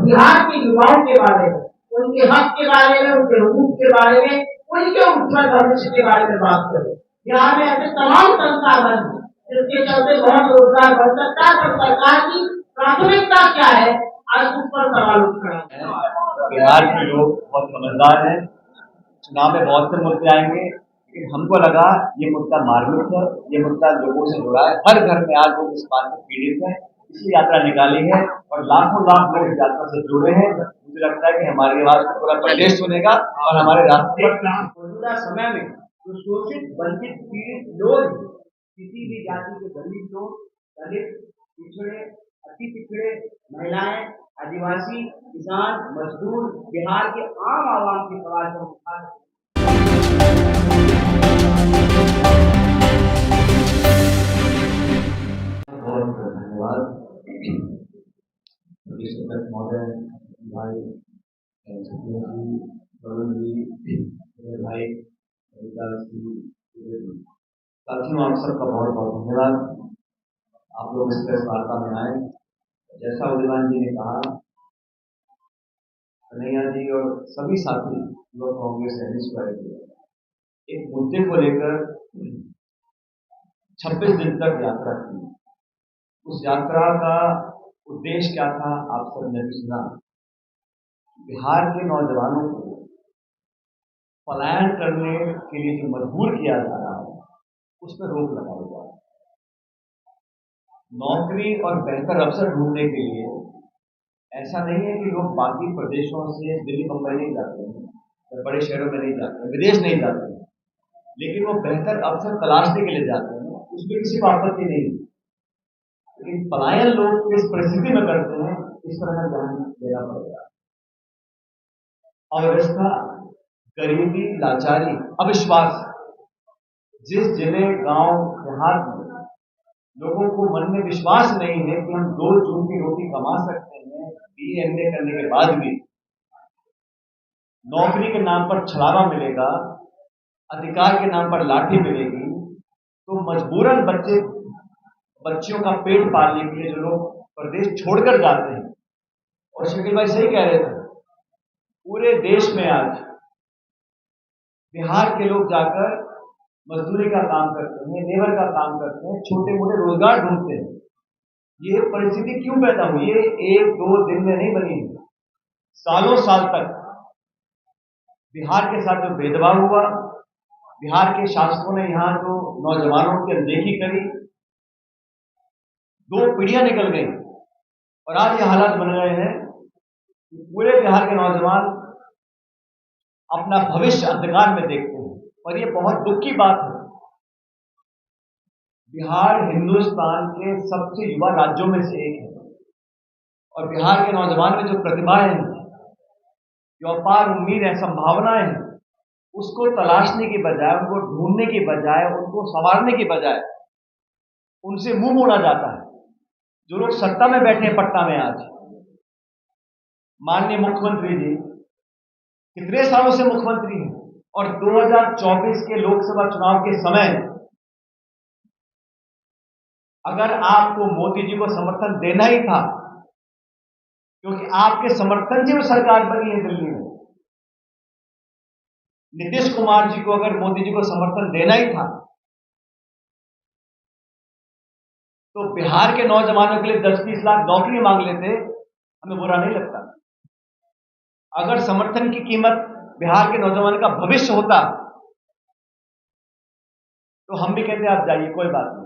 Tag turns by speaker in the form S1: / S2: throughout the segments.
S1: बिहार के युवाओं के बारे में, उनके हक के बारे में, उनके हुकूक के बारे में, उनके उज्जवल भविष्य के बारे में बात करें। बिहार में ऐसे तमाम संसाधन हैं जिसके चलते बहुत रोजगार बढ़ सकता है, तो सरकार की प्राथमिकता क्या है, आज उस पर सवाल उठ रहा है।
S2: बिहार के लोग बहुत समझदार हैं। चुनाव में बहुत से मुद्दे आएंगे, लेकिन हमको लगा ये मुद्दा मार्मिक है, ये मुद्दा लोगों से जुड़ा है। हर घर में आज लोग इस बात से पीड़ित हैं, इसलिए यात्रा निकाली है और लाखों लाख लोग इस यात्रा से जुड़े हैं। मुझे लगता है कि हमारी आवाज को पूरा प्रदेश सुनेगा और हमारे राष्ट्र
S1: मौजूदा समय में जो शोषित, वंचित, पीड़ित लोग, किसी भी जाति के गरीब लोग, दलित, पिछड़े, अति पिछड़े, महिलाएं, आदिवासी, किसान, मजदूर, बिहार के आम आवाम की सवाल को उठा सकते।
S2: बहुत धन्यवाद महोदय, भाई भाई साथियों, आप सबका बहुत बहुत धन्यवाद। आप लोग इस प्रेस वार्ता में आए। जैसा उदयवान जी ने कहा, कन्हैया जी और सभी साथी युवक कांग्रेस एक मुद्दे को लेकर 26 दिन तक यात्रा की। उस यात्रा का उद्देश्य क्या था, आप सबने भी सुना। बिहार के नौजवानों को पलायन करने के लिए जो मजबूर किया जा रहा है, उस पर रोक लगाई जाए। नौकरी और बेहतर अवसर ढूंढने के लिए ऐसा नहीं है कि लोग बाकी प्रदेशों से दिल्ली बम्बई नहीं जाते हैं या बड़े शहरों में नहीं जाते हैं, विदेश नहीं जाते हैं, लेकिन वो बेहतर अवसर तलाशने के लिए जाते हैं। उसमें किसी को आपत्ति नहीं, लेकिन पलायन लोग किस परिस्थिति में करते हैं, इस पर हमें ध्यान देना पड़ेगा। अव्यवस्था, गरीबी, लाचारी, अविश्वास, जिस जिले, गांव, देहात में लोगों को मन में विश्वास नहीं है कि हम 2 जून की रोटी कमा सकते हैं, BA करने के बाद भी नौकरी के नाम पर छलावा मिलेगा, अधिकार के नाम पर लाठी मिलेगी, तो मजबूरन बच्चियों का पेट पालने के लिए जो लोग प्रदेश छोड़कर जाते हैं। और शकील भाई सही कह रहे थे, पूरे देश में आज बिहार के लोग जाकर मजदूरी का काम करते हैं, लेबर का काम करते हैं, छोटे मोटे रोजगार ढूंढते हैं। ये परिस्थिति क्यों पैदा हुई? ये 1-2 दिन में नहीं बनी, सालों साल तक बिहार के साथ जो भेदभाव हुआ, बिहार के शासकों ने यहाँ जो नौजवानों की अनदेखी करी, 2 पीढ़ियां निकल गई और आज ये हालात बन गए हैं कि पूरे बिहार के नौजवान अपना भविष्य अंधकार में देखते हैं। और ये बहुत दुख की बात है। बिहार हिंदुस्तान के सबसे युवा राज्यों में से एक है और बिहार के नौजवान में जो प्रतिभाएं हैं, जो अपार उम्मीद है, संभावनाएं हैं, उसको तलाशने की बजाय, उनको ढूंढने की बजाय, उनको संवारने की बजाय उनसे मुंह मोड़ा जाता है। जो लोग सत्ता में बैठे हैं पटना में आज, माननीय मुख्यमंत्री जी कितने सालों से मुख्यमंत्री हैं और 2024 के लोकसभा चुनाव के समय अगर आपको मोदी जी को समर्थन देना ही था, क्योंकि आपके समर्थन से वो सरकार बनी है दिल्ली में, नीतीश कुमार जी को अगर मोदी जी को समर्थन देना ही था, तो बिहार के नौजवानों के लिए 10-20 लाख नौकरी मांग लेते, हमें बुरा नहीं लगता। अगर समर्थन की कीमत बिहार के नौजवान का भविष्य होता, तो हम भी कहते आप जाइए, कोई बात नहीं।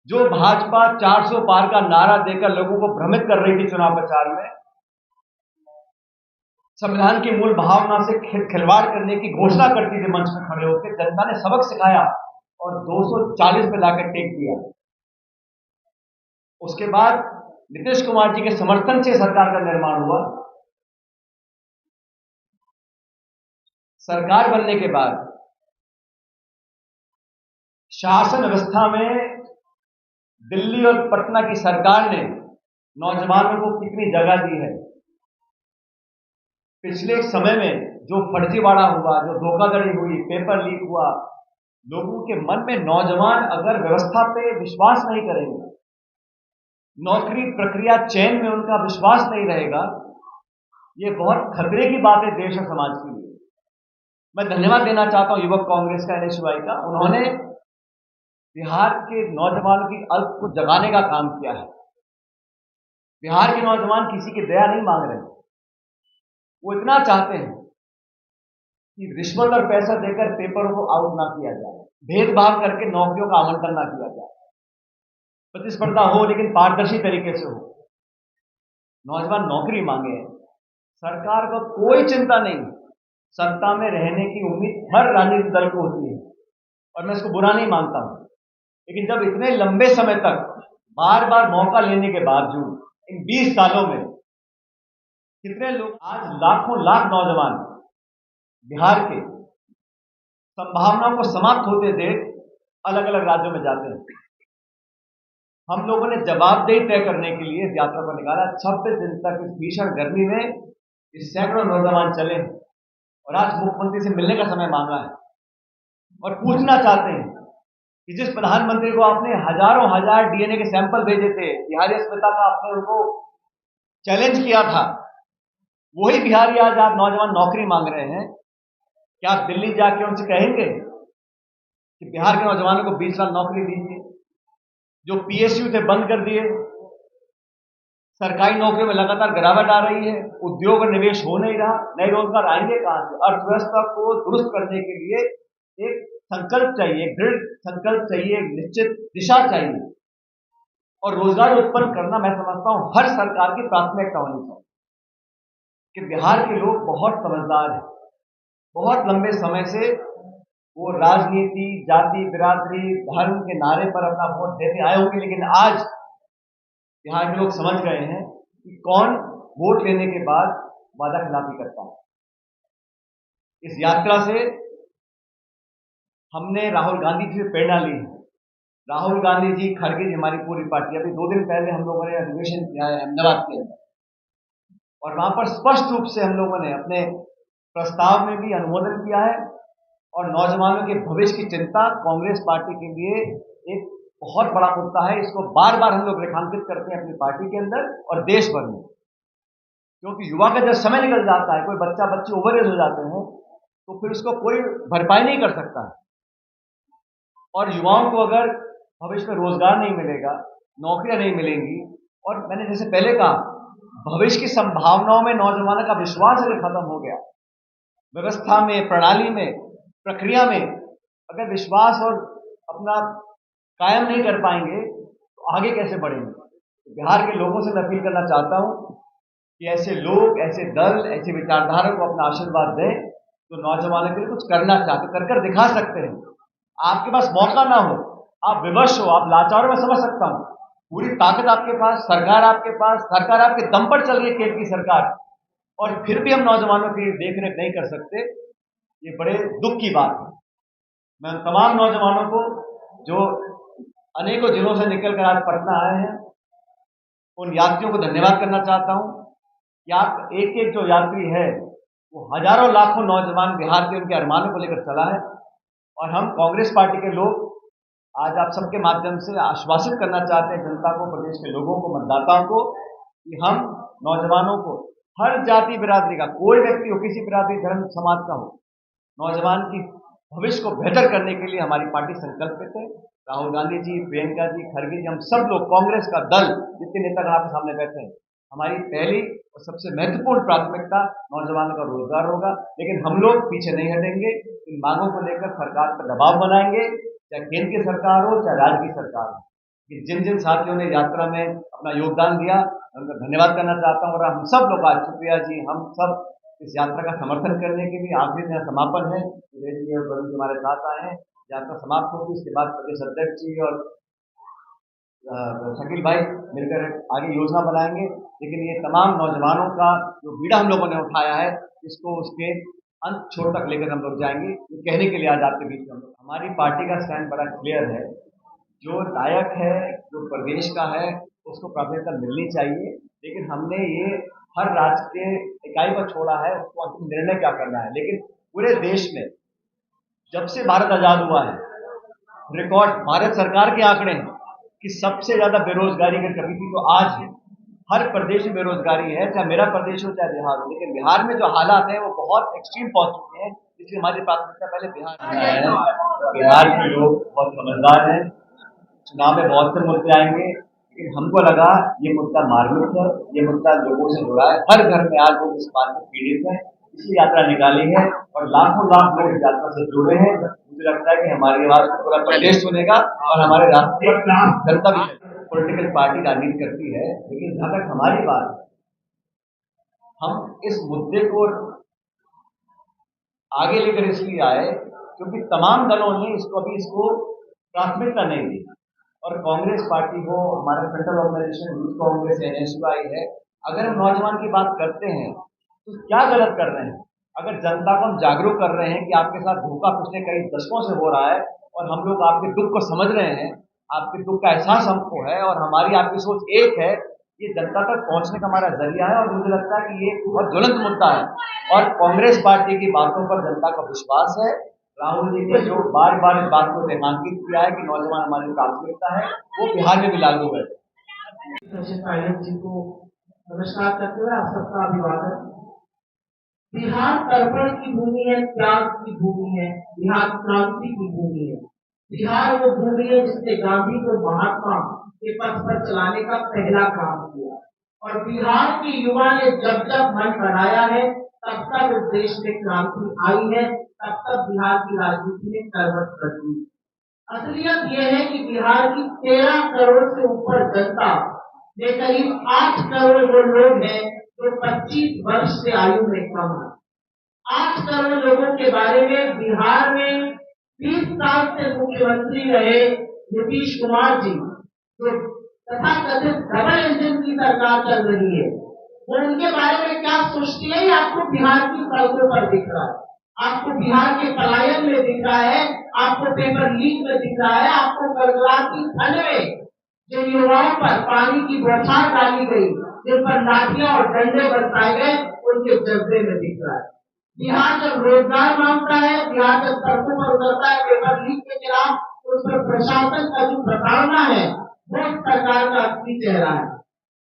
S2: जो भाजपा 400 पार का नारा देकर लोगों को भ्रमित कर रही थी चुनाव प्रचार में, संविधान की मूल भावना से खिलवाड़ करने की घोषणा करती थी मंच में खड़े होकर, जनता ने सबक सिखाया और 240 पे लाकर टेक दिया। उसके बाद नीतीश कुमार जी के समर्थन से सरकार का निर्माण हुआ। सरकार बनने के बाद शासन व्यवस्था में दिल्ली और पटना की सरकार ने नौजवानों को कितनी जगह दी है। पिछले समय में जो फर्जीवाड़ा हुआ, जो धोखाधड़ी हुई, पेपर लीक हुआ, लोगों के मन में नौजवान अगर व्यवस्था पे विश्वास नहीं करेंगे, नौकरी प्रक्रिया चयन में उनका विश्वास नहीं रहेगा, ये बहुत खतरे की बात है देश और समाज के लिए। मैं धन्यवाद देना चाहता हूं युवक कांग्रेस का, NSY का। उन्होंने बिहार के नौजवानों की अल्प को जगाने का काम किया है। बिहार के नौजवान किसी की दया नहीं मांग रहे, वो इतना चाहते हैं कि रिश्वत और पैसा देकर पेपरों को आउट ना किया जाए, भेदभाव करके नौकरियों का आवंटन ना किया जाए, प्रतिस्पर्धा हो लेकिन पारदर्शी तरीके से हो। नौजवान नौकरी मांगे, सरकार को कोई चिंता नहीं, सत्ता में रहने की उम्मीद हर राजनीतिक दल को होती है और मैं इसको बुरा नहीं मानता हूं, लेकिन जब इतने लंबे समय तक बार बार मौका लेने के बावजूद इन 20 सालों में कितने लोग, आज लाखों लाख नौजवान बिहार के संभावनाओं को समाप्त होते देख अलग अलग राज्यों में जाते हैं। हम लोगों ने जवाबदेही तय करने के लिए इस यात्रा को निकाला। 26 दिन तक इस भीषण गर्मी में इस सैकड़ों नौजवान चले और आज मुख्यमंत्री से मिलने का समय मांगा है और पूछना चाहते हैं कि जिस प्रधानमंत्री को आपने हजारों हजार DNA के सैंपल भेजे थे, बिहारी अस्मिता का आपने उनको चैलेंज किया था, वही बिहारी आज आप नौजवान नौकरी मांग रहे हैं। क्या आप दिल्ली जाके उनसे कहेंगे कि बिहार के नौजवानों को 20 लाख नौकरी दीजिए? जो PSU थे बंद कर दिए, सरकारी नौकरियों में लगातार गिरावट आ रही है, उद्योग और निवेश हो नहीं रहा, नए रोजगार आएंगे कहां से? अर्थव्यवस्था को दुरुस्त करने के लिए एक संकल्प चाहिए, दृढ़ संकल्प चाहिए, एक निश्चित दिशा चाहिए और रोजगार उत्पन्न करना मैं समझता हूं हर सरकार की प्राथमिकता होनी चाहिए। कि बिहार के लोग बहुत समझदार हैं, बहुत लंबे समय से वो राजनीति, जाति, बिरादरी, धर्म के नारे पर अपना वोट देते आए होंगे, लेकिन आज बिहार के लोग समझ गए हैं कि कौन वोट लेने के बाद वादा खिलाफी करता है। इस यात्रा से हमने राहुल गांधी जी से प्रेरणा ली है। राहुल गांधी जी, खड़गे जी, हमारी पूरी पार्टी, अभी 2 दिन पहले हम लोगों ने अधिवेशन किया है अहमदाबाद के अंदर और वहां पर स्पष्ट रूप से हम लोगों ने अपने प्रस्ताव में भी अनुमोदन किया है और नौजवानों के भविष्य की चिंता कांग्रेस पार्टी के लिए एक बहुत बड़ा मुद्दा है। इसको बार बार हम लोग रेखांकित करते हैं अपनी पार्टी के अंदर और देश भर में, क्योंकि युवा का जब समय निकल जाता है, कोई बच्चा बच्ची ओवर एज हो जाते हैं, तो फिर उसको कोई भरपाई नहीं कर सकता है। और युवाओं को अगर भविष्य में रोजगार नहीं मिलेगा, नौकरियां नहीं मिलेंगी, और मैंने जैसे पहले कहा, भविष्य की संभावनाओं में नौजवानों का विश्वास अगर खत्म हो गया, व्यवस्था में, प्रणाली में, प्रक्रिया में अगर विश्वास और अपना कायम नहीं कर पाएंगे तो आगे कैसे बढ़ेंगे? तो बिहार के लोगों से मैं अपील करना चाहता हूं कि ऐसे लोग, ऐसे दल, ऐसे विचारधारा को अपना आशीर्वाद दें तो नौजवानों के लिए कुछ करना चाहते, कर दिखा सकते हैं। आपके पास मौका ना हो, आप विवश हो, आप लाचार, मैं समझ सकता हूं, पूरी ताकत आपके पास, सरकार आपके पास, सरकार आपके दम पर चल रही है, केंद्र की सरकार, और फिर भी हम नौजवानों की देखरेख नहीं कर सकते, ये बड़े दुख की बात है। मैं तमाम नौजवानों को जो अनेकों जिलों से निकलकर आज पटना आए हैं, उन यात्रियों को धन्यवाद करना चाहता हूं कि आप एक एक जो यात्री है वो हजारों लाखों नौजवान बिहार के उनके अरमानों को लेकर चला है और हम कांग्रेस पार्टी के लोग आज आप सबके माध्यम से आश्वासित करना चाहते हैं जनता को, प्रदेश के लोगों को, मतदाताओं को, कि हम नौजवानों को, हर जाति बिरादरी का कोई व्यक्ति हो, किसी बिरादरी, धर्म, समाज का हो, नौजवान की भविष्य को बेहतर करने के लिए हमारी पार्टी संकल्पित है। राहुल गांधी जी, प्रियंका जी, खड़गे जी, हम सब लोग कांग्रेस का दल, जितने नेता आपके सामने बैठे हैं, हमारी पहली और सबसे महत्वपूर्ण प्राथमिकता नौजवानों का रोजगार होगा। लेकिन हम लोग पीछे नहीं हटेंगे, इन मांगों को लेकर सरकार पर दबाव बनाएंगे, चाहे केंद्र की सरकार हो, चाहे राज्य की सरकार हो। कि जिन जिन साथियों ने यात्रा में अपना योगदान दिया, उनका धन्यवाद करना चाहता हूँ। और हम सब लोग आज, सुप्रिया जी, हम सब इस यात्रा का समर्थन करने के लिए, आखिरी दिन समापन है, सुरेश जी और वरुण जी हमारे साथ आए हैं, यात्रा समाप्त होगी, उसके बाद प्रदेश अध्यक्ष जी और शकील भाई मिलकर आगे योजना बनाएंगे। लेकिन ये तमाम नौजवानों का जो बीड़ा हम लोगों ने उठाया है, इसको उसके अंत छोर तक लेकर हम लोग जाएंगे। ये कहने के लिए आज आपके बीच में हमारी पार्टी का स्टैंड बड़ा क्लियर है। जो लायक है, जो प्रदेश का है, उसको प्राथमिकता मिलनी चाहिए। लेकिन हमने ये हर राज्य के इकाई पर छोड़ा है, उसको अंतिम निर्णय क्या करना है। लेकिन पूरे देश में जब से भारत आजाद हुआ है, रिकॉर्ड भारत सरकार के आंकड़े हैं कि सबसे ज्यादा बेरोजगारी अगर कभी थी तो आज है। हर प्रदेश में बेरोजगारी है, चाहे मेरा प्रदेश हो चाहे बिहार हो, लेकिन बिहार में जो हालात है वो बहुत एक्सट्रीम पहुंच चुके हैं, इसलिए हमारी प्राथमिकता पहले बिहार में है। बिहार के लोग बहुत समझदार हैं, चुनाव में बहुत से मुद्दे आएंगे, लेकिन हमको लगा ये मुद्दा मार्मिक है, ये मुद्दा लोगों से जुड़ा है, हर घर में आज लोग इस बात में पीड़ित है, इसलिए यात्रा निकाली है और लाखों लाख लोग इस यात्रा से जुड़े हैं। मुझे लगता है कि हमारी आवाज को पूरा प्रदेश सुनेगा और हमारे राष्ट्रीय जनता भी पॉलिटिकल पार्टी राजनीति करती है, लेकिन जहां तक हमारी बात है, हम इस मुद्दे को आगे लेकर इसलिए आए क्योंकि तमाम दलों ने इसको प्राथमिकता नहीं दी। और कांग्रेस पार्टी हो, हमारा central organization youth Congress NSUI है, अगर हम नौजवान की बात करते हैं तो क्या गलत कर रहे हैं? अगर जनता को हम जागरूक कर रहे हैं कि आपके साथ धोखा पिछले कई दशकों से हो रहा है और हम लोग आपके दुख को समझ रहे हैं, आपके दुख का एहसास हमको है और हमारी आपकी सोच एक है, ये जनता तक पहुंचने का हमारा जरिया है और मुझे लगता है कि ये बहुत ज्वलंत मुद्दा है और कांग्रेस पार्टी की बातों पर जनता का विश्वास है। राहुल जी ने जो बार बार इस बात को रेखांकित किया है कि नौजवान हमारी प्राथमिकता है, वो बिहार में भी लागू है।
S1: जी को नमस्कार करते हुए आप सबका अभिवादन। बिहार तर्पण की भूमि है, त्याग की भूमि है, बिहार क्रांति की भूमि है। बिहार वो भूमि है जिसने गांधी को महात्मा के पथ पर चलाने का पहला काम किया और बिहार के युवा ने जब जब मन बनाया है तब तक इस देश में क्रांति आई है, तब तक बिहार की राजनीति में करवट बदली। असलियत यह है कि बिहार की 13 करोड़ से ऊपर जनता में करीब 8 करोड़ वो लोग हैं जो 25 वर्ष से आयु में कम है। 8 करोड़ लोगों के बारे में बिहार में 20 साल से मुख्यमंत्री रहे नीतीश कुमार जी, जो तथाकथित डबल इंजन की सरकार चल रही है, वो उनके बारे में क्या सोचती है, आपको बिहार की सड़कों पर दिख रहा है, आपको बिहार के पलायन में दिख रहा है, आपको पेपर लीक में दिख रहा है, आपको गड़गड़ाहट की ठंड में जो युवाओं पर पानी की बौछार डाली गई, जिन पर लाठियां और डंडे बरसाए गए, उनके जज्बे में दिख रहा है। बिहार जब रोजगार मांगता है, बिहार जब सड़कों पर उतरता है पेपर लीक के खिलाफ, उस पर प्रशासन का जो प्रताड़ना है वो सरकार का असली चेहरा है।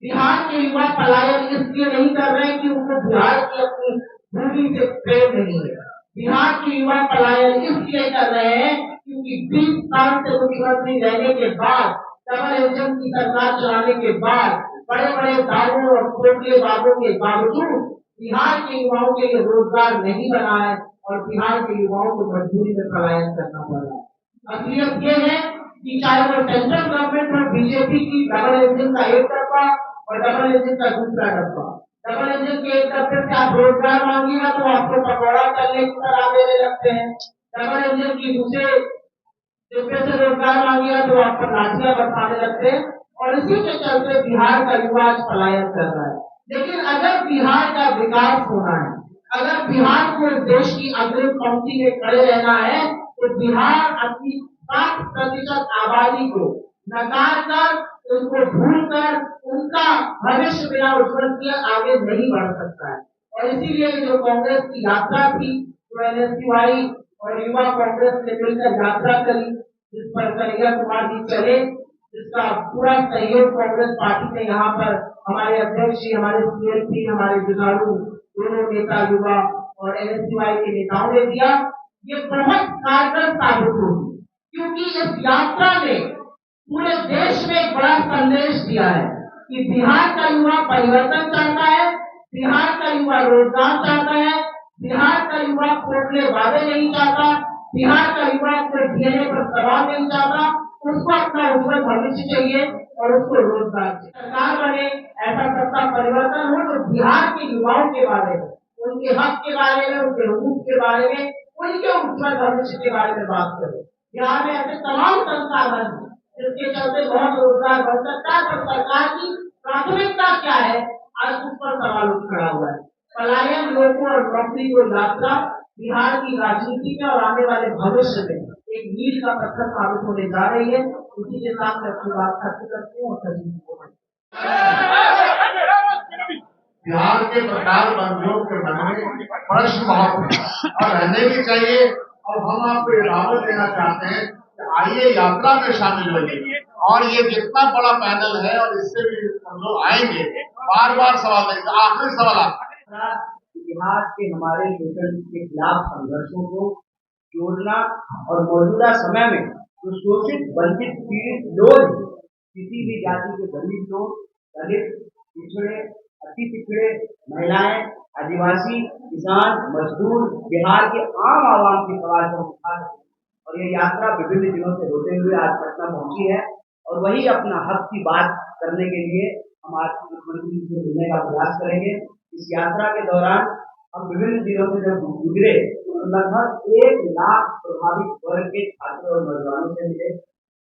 S1: बिहार के युवा पलायन इसलिए नहीं कर रहे कि उनको बिहार की अपनी भूमि से प्रेम नहीं है। बिहार के युवा पलायन इसलिए कर रहे हैं क्योंकि 20 साल से मुख्यमंत्री रहने के बाद, डबल इंजन की सरकार चलाने के बाद, बड़े बड़े दावों और खोखले वादों के बावजूद बिहार के युवाओं के लिए रोजगार नहीं बना है और बिहार के युवाओं को मजबूरी में पलायन करना पड़ रहा है। असलियत ये है कि चाहे वो सेंट्रल गवर्नमेंट और बीजेपी की डबल इंजन का एक डब्बा और डबल इंजन का दूसरा डब्बा, डबल इंजन के एक डब्बे से आप रोजगार मांगिएगा तो आपको पकौड़ा तलने की तरह देने लगते हैं, डबल इंजन की दूसरे डिब्बे से रोजगार मांगिएगा तो आप पर लाठियां बरसाने लगते हैं और इसी के चलते बिहार का युवा आज पलायन कर रहा है। लेकिन अगर बिहार का विकास होना है, अगर बिहार को इस देश की अग्रिम पंक्ति में खड़े रहना है, तो बिहार अपनी 60% आबादी को नकार कर, उनको भूल कर, उनका भविष्य बिना उज्जवल किए आगे नहीं बढ़ सकता है। और इसीलिए जो कांग्रेस की यात्रा थी, जो एनएसयूआई और युवा कांग्रेस ने मिलकर यात्रा करी, जिस पर कन्हैया कुमार जी चले, जिसका पूरा सहयोग कांग्रेस पार्टी ने यहाँ पर हमारे अध्यक्ष जी, हमारे सीएलपी, हमारे जुझारू दोनों नेता युवा और एनएसयूआई के नेताओं ने दिया, ये बहुत कारगर साबित होगी क्योंकि इस यात्रा ने पूरे देश में एक बड़ा संदेश दिया है कि बिहार का युवा परिवर्तन चाहता है, बिहार का युवा रोजगार चाहता है, बिहार का युवा खोखले वादे नहीं चाहता, बिहार का युवा अपने डीएनए पर सवाल नहीं चाहता, उसको अपना उज्जवल भविष्य चाहिए और उसको रोजगार चाहिए। सरकार बने, ऐसा सत्ता परिवर्तन हो तो बिहार के युवाओं के बारे में, उनके हक के बारे में, उनके हुकूक के बारे में, उनके उज्जवल भविष्य के बारे में बात करें। बिहार में ऐसे तमाम संसाधन हैं जिसके चलते बहुत रोजगार बन सकता है, पर सरकार की प्राथमिकता क्या है, आज उस पर सवाल उठ खड़ा हुआ है। पलायन, लोगों और नौकरी को यात्रा बिहार की राजनीति में और आने वाले भविष्य में एक मील का पत्थर साबित होने जा रही है। उसी के साथ मैं अपनी बात खत्म करती हूँ और सभी को
S3: बिहार के प्रकार बंदियों के मन में प्रश्न बहुत और रहने भी चाहिए। और हम आपको ये दावत देना चाहते हैं कि आइए यात्रा में शामिल होइए और ये जितना बड़ा पैनल है और इससे भी हम लोग आएंगे, बार बार सवाल करेंगे। आखिरी सवाल आपका।
S4: इतिहास के हमारे शोषण के खिलाफ संघर्षों को जोड़ना और मौजूदा समय में जो शोषित, वंचित, पीड़ित लोग हैं, किसी भी जाति के गरीब लोग, दलित, पिछड़े, अति पिछड़े, महिलाएं, आदिवासी, किसान, मजदूर, बिहार के आम आवाम की सवाल को उठा सकें। और ये यात्रा विभिन्न जिलों से होते हुए आज पटना पहुंची है और वही अपना हक की बात करने के लिए हम आज मुख्यमंत्री जी से मिलने का प्रयास करेंगे। इस यात्रा के दौरान हम विभिन्न जिलों से जब गुजरे तो लगभग 1 लाख प्रभावित वर्ग के छात्रों और नौजवानों से मिले।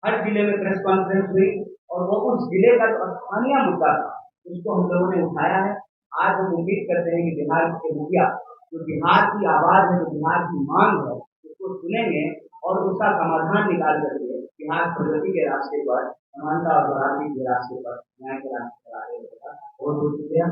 S4: हर जिले में प्रेस कॉन्फ्रेंस हुई और वो उस जिले का जो स्थानीय मुद्दा था उसको हम लोगों ने उठाया है। आज हम उम्मीद करते हैं कि बिहार के मुखिया जो बिहार की आवाज है, जो बिहार की मांग है, उसको सुनेंगे और उसका समाधान निकाल करके बिहार प्रगति के रास्ते पर, समानता और बराबरी के रास्ते पर, न्याय के रास्ते पर आगे बढ़ेगा। बहुत बहुत शुक्रिया।